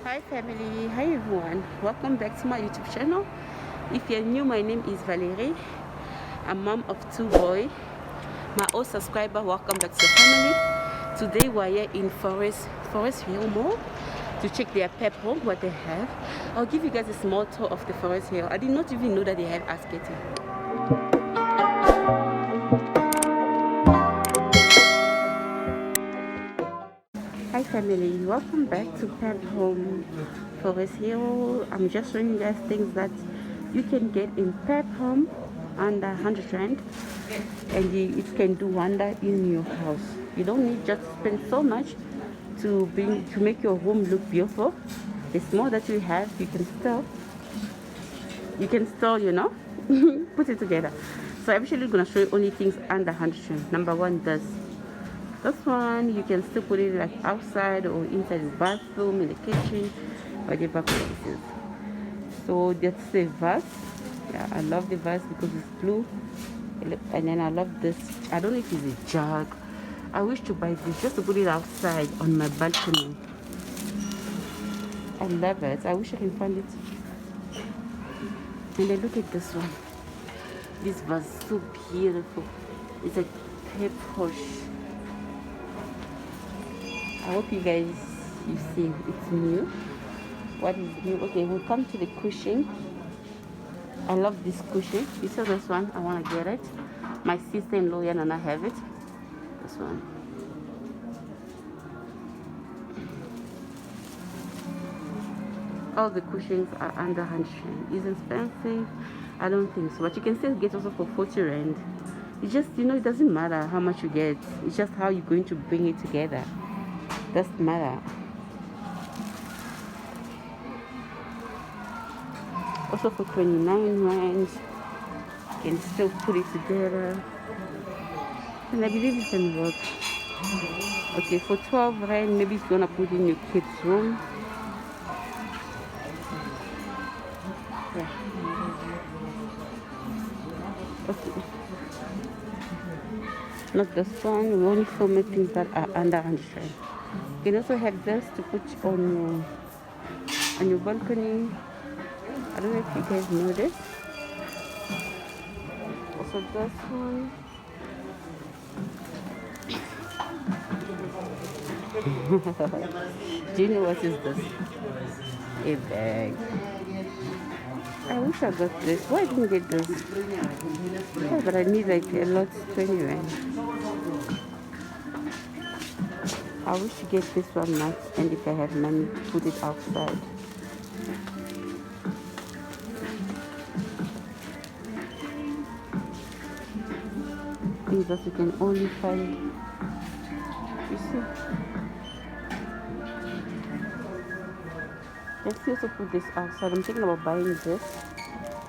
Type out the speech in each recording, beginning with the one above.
Hi family, hi everyone, welcome back to my YouTube channel. If you're new, my name is Valerie. I'm mom of 2 boys. My old subscriber, welcome back to the family. Today we're here in Forest Hill Mall to check their pep home, what they have. I'll give you guys a small tour of the Forest Hill. I did not even know that they have ice skating. Hi family, welcome back to Pep Home Forest Hill. I'm just showing you guys things that you can get in Pep Home under 100 rand, and it can do wonder in your house. You don't need just spend so much to make your home look beautiful. The small that you have, you can still put it together. So I'm actually gonna show you only things under 100 rand. Number one, this one you can still put it like outside or inside the bathroom, in the kitchen, whatever places. So that's the vase. Yeah, I love the vase because it's blue. And then I love this. I don't know if it's a jug. I wish to buy this just to put it outside on my balcony. I love it. I wish I can find it. And then look at this one. This vase is so beautiful. It's a pep horse. I hope you guys see it's new. What is new? Okay, we'll come to the cushion. I love this cushion. You saw this one? I want to get it. My sister-in-law and I have it. This one. All the cushions are under 100 rand. Is expensive? I don't think so. But you can still get also for 40 rand. It just, it doesn't matter how much you get. It's just how you're going to bring it together. Doesn't matter. Also for 29 rand, you can still put it together. And I believe it can work. Okay, for 12 rand, maybe if you want to put in your kids' room. Yeah. Okay. Not this one. We only film things that are under 100 rand. You can also have this to put on your balcony. I don't know if you guys know this. Also this one. Do you know what is this? A bag. I wish I got this. Why I didn't get this? Yeah, but I need like a lot, 20 rand. I wish to get this one much, and if I have money, put it outside. Things that you can only find. You see? Let's also put this outside. I'm thinking about buying this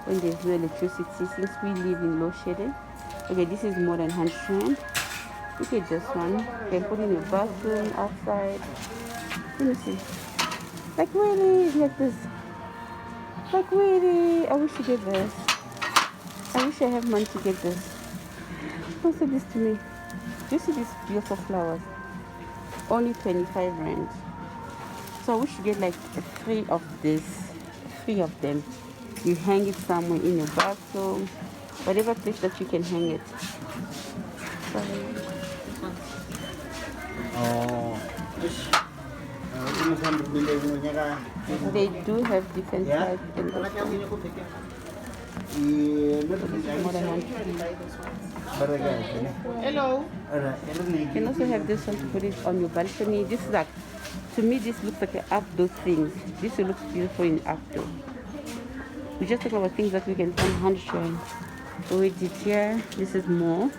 when there's no electricity, since we live in low shedding. Okay, this is more than 100 rand. Look at this one. You can put in your bathroom, outside. Let me see. Like really, like this. Like really, I wish to get this. I wish I have money to get this. Don't say this to me. Do you see these beautiful flowers? Only 25 rand. So I wish to get like 3 of this. 3 of them. You hang it somewhere in your bathroom. Whatever place that you can hang it. Sorry. Oh. They do have different types. Hello. You can also have this one to put it on your balcony. This is like, to me, this looks like an outdoor thing. This looks beautiful in outdoor. We just talk about things that we can find 100 rand. So we did here. This is more.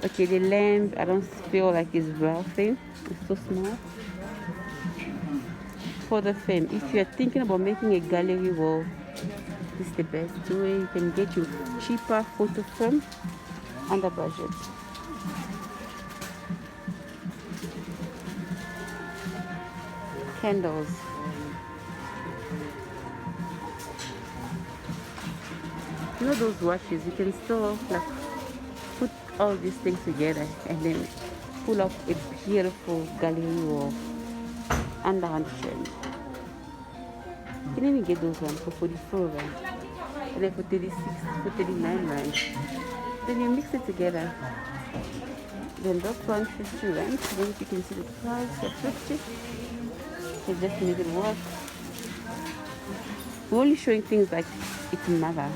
Okay, the lamp, I don't feel like it's wealthy. It's so small. For the frame, if you're thinking about making a gallery wall, this is the best way. You can get your cheaper photo frame under budget. Candles. You know those watches, you can still like put all these things together and then pull up a beautiful gallery wall under 100 rand. can even get those ones for 44 rand. And then for 36, for 39 rand. Then you mix it together. Then those one 50 rand. Then you can see the price of 50. You just make it work. We're only showing things like its mother.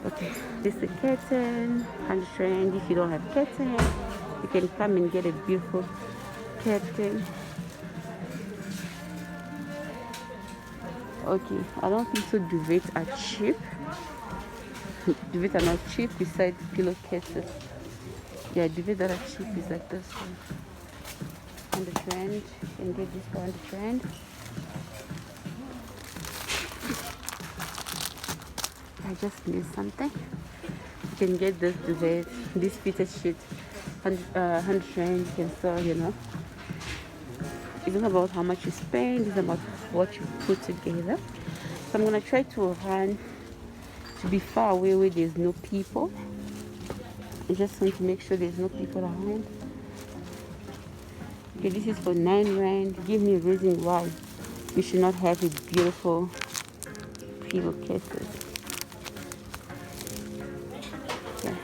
Okay, this is the curtain, 100 rand. If you don't have curtain, you can come and get a beautiful curtain. Okay, I don't think so duvets are cheap. Duvets are not cheap besides pillowcases. Yeah, duvets that are cheap is like this one. 100 rand. You can get this for 100 rand. I just missed something. You can get this duvet, this fitted sheet, 100 rand. You can sell, you know. It's not about how much you spend, it's about what you put together. So I'm gonna try to run to be far away where there's no people. I just want to make sure there's no people around. Okay, this is for 9 rand. Give me a reason why you should not have a beautiful pillowcases. Okay.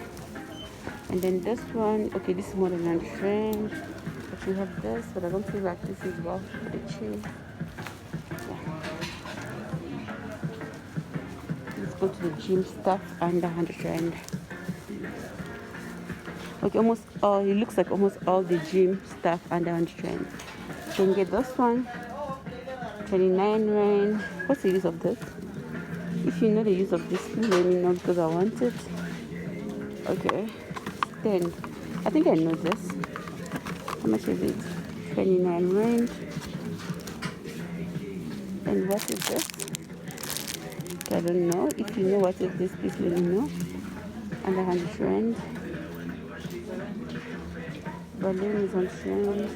And then this one, okay, this is more than 100 rand. But you have this, but I don't feel like this is well for the chair. Yeah. Let's go to the gym stuff under 100 rand. Okay, almost all, it looks like almost all the gym stuff under 100 rand. You can get this one, 29 rand. What's the use of this? If you know the use of this, please let me know because I want it. Okay, stand. I think I know this. How much is it? 29 rand. And what is this? I don't know. If you know what is this, please let me know. Under 100 rand. Balloon is on rand.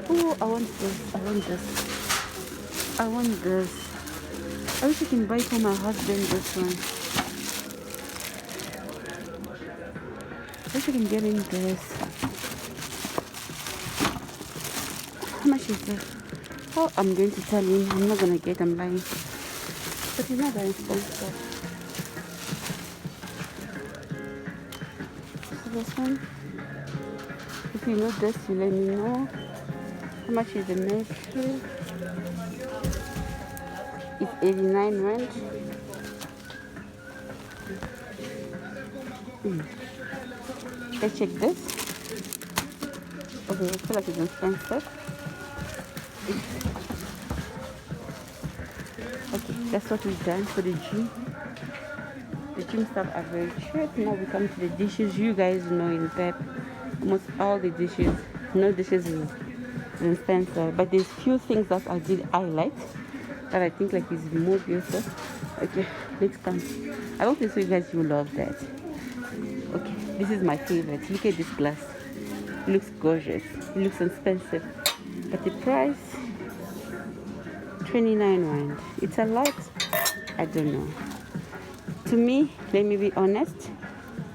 Oh, I want this. I want this. I want this. I wish I can buy for my husband this one. I wish I can get him this. How much is this? Oh, I'm going to tell him. I'm not going to get. I'm lying. But it's not very expensive. So this one. If you know this, you let me know. How much is the mattress? It's 89 rand. Let's check this. Okay, I feel like it's expensive. Okay, that's what we've done for the gym. The gym stuff are very cheap. Now we come to the dishes. You guys know in Pep, almost all the dishes, no dishes is expensive, but there's few things that I did highlight that I think like is more beautiful. Okay, let's come. I don't think so you guys will love that. Okay, this is my favorite. Look at this glass. It looks gorgeous. It looks expensive, but the price 29 rand. It's a lot. I don't know. To me, let me be honest.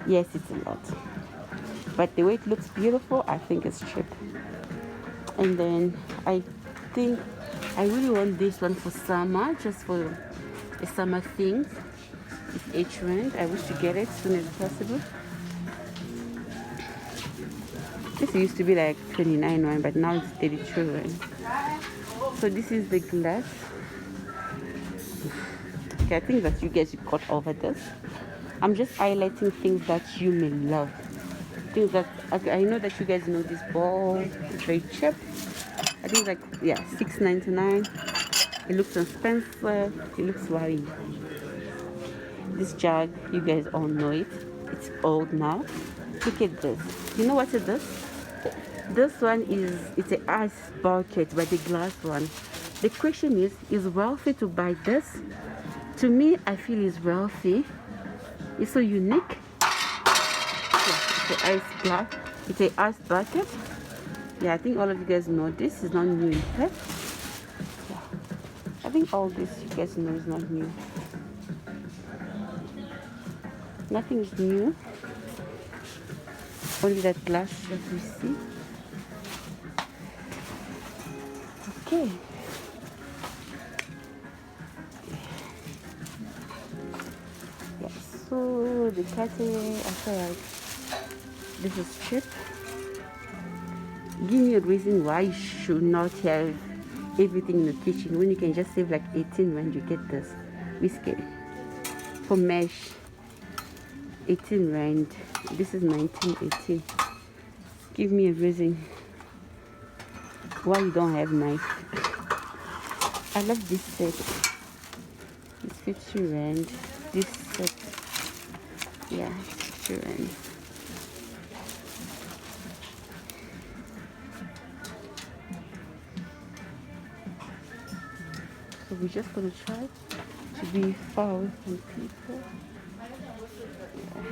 Yes, it's a lot. But the way it looks beautiful, I think it's cheap. And then I think I really want this one for summer, just for a summer thing. It's 8 rand. I wish to get it as soon as possible. This used to be like 29 rand, but now it's 32 rand. So this is the glass. Okay, I think that you guys got over this. I'm just highlighting things that you may love. Things that I know that you guys know this ball. It's very cheap. I think like $6.99. It looks expensive. It looks worrying. This jug, you guys all know it. It's old now. Look at this. You know what is this? This one it's an ice bucket, but the glass one. The question is wealthy to buy this? To me, I feel it's wealthy. It's so unique. It's an ice glass. It's an ice bucket. Yeah, I think all of you guys know this is not new in Pep. Yeah. I think all this you guys know is not new. Nothing is new. Only that glass that we see. Okay. throw the cat away. I feel like this is cheap. Give me a reason why you should not have everything in the kitchen when you can just save like 18 when you get this whiskey for mesh. 18 rand. This is 19.18. Give me a reason why you don't have knife. I love this set. It's 50 rand. This set, yeah, 50 rand. So we're just gonna try to be far away from people. Yeah.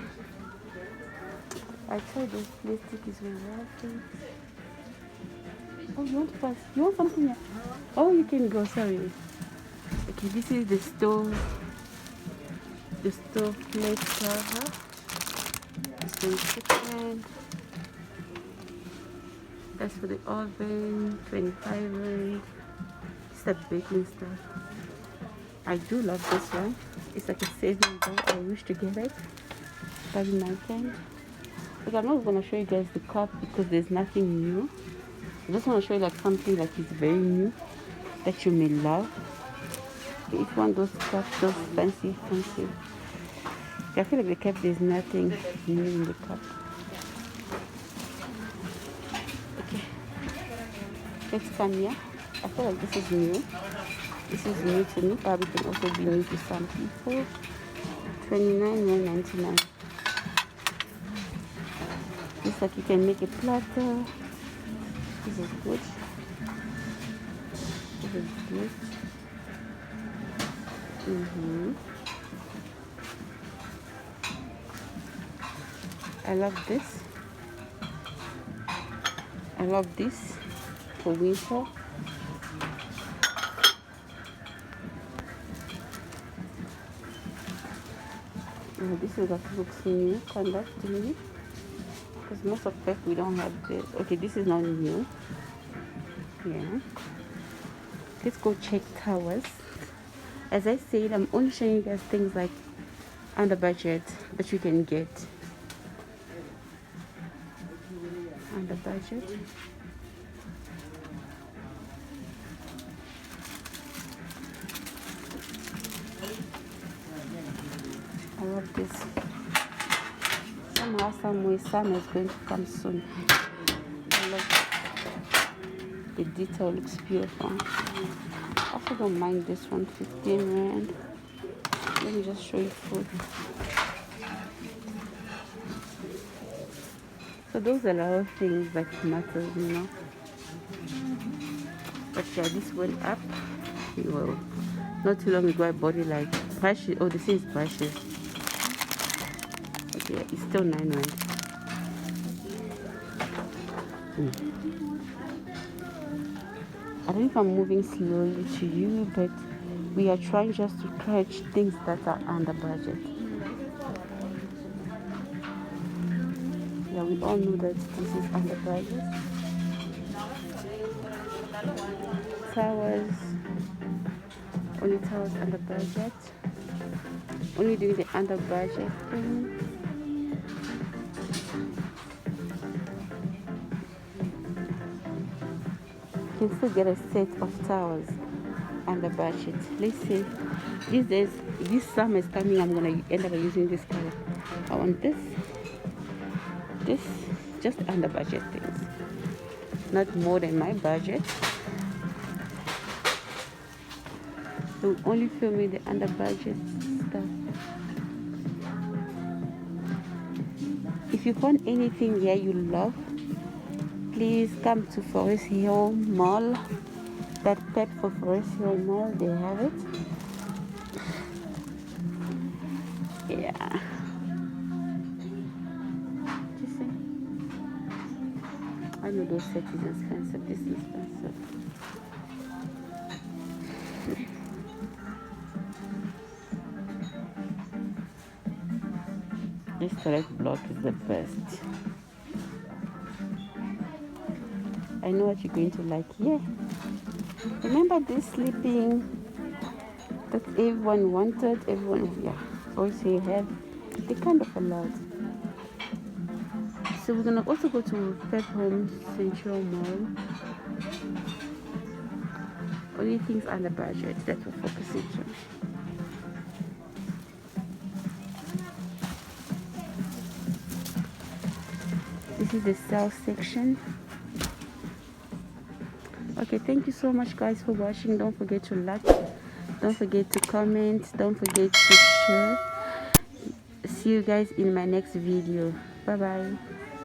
I tried those plastic is very working. Oh, you want to pass? You want something? Yeah. Oh, you can go. Sorry. Okay, this is the stove plate cover. This one's chicken. That's for the oven. 25 rand. It's the baking stuff. I do love this one. It's like a saving bowl. I wish to get it. But I can't. But I'm not gonna show you guys the cup because there's nothing new. I just want to show you like something like it's very new that you may love. If you want those cups, those fancy. I feel like the cup there's nothing new in the cup. Okay, let's come here. I feel like this is new. This is new to me. Probably can also be new to some people. 29.99. Looks like you can make a platter. This is good. This is good. I love this. I love this for winter. This is what looks new, kind of to me. Because most of the we don't have this. Okay, this is not new. Yeah. Let's go check towers. As I said, I'm only showing you guys things like under budget that you can get. Under budget. I love this. Somehow, someway, summer is going to come soon. I love the detail, looks beautiful. I also don't mind this one, 15 rand. Let me just show you food. So those are a lot of things that matter, you know. But yeah, this went up. Well, not too long ago I bought it like brushes. Oh, this is brushes. Okay, it's still 9 rand. I don't know if I'm moving slowly to you, but we are trying just to catch things that are under budget. Yeah, we all know that this is under budget. Towers, only towers under budget. Only doing the under budget thing. You can still get a set of towels under budget. Let's see. These days, this summer is coming. I'm gonna end up using this color. I want this, just under budget things. Not more than my budget. So only film me the under budget stuff. If you find anything here you love, please come to Forest Hill Mall. That pet for Forest Hill Mall, they have it. Yeah. You see? I know those sets is expensive. This is expensive. This correct block is the best. I know what you're going to like. Yeah. Remember this sleeping that everyone wanted? Everyone, yeah. Always say have They're kind of a lot. So we're gonna also go to Pep Home Central Mall. Only things under budget that we're focusing on. This is the sales section. Okay, thank you so much guys for watching. Don't forget to like, don't forget to comment, don't forget to share. See you guys in my next video. Bye bye.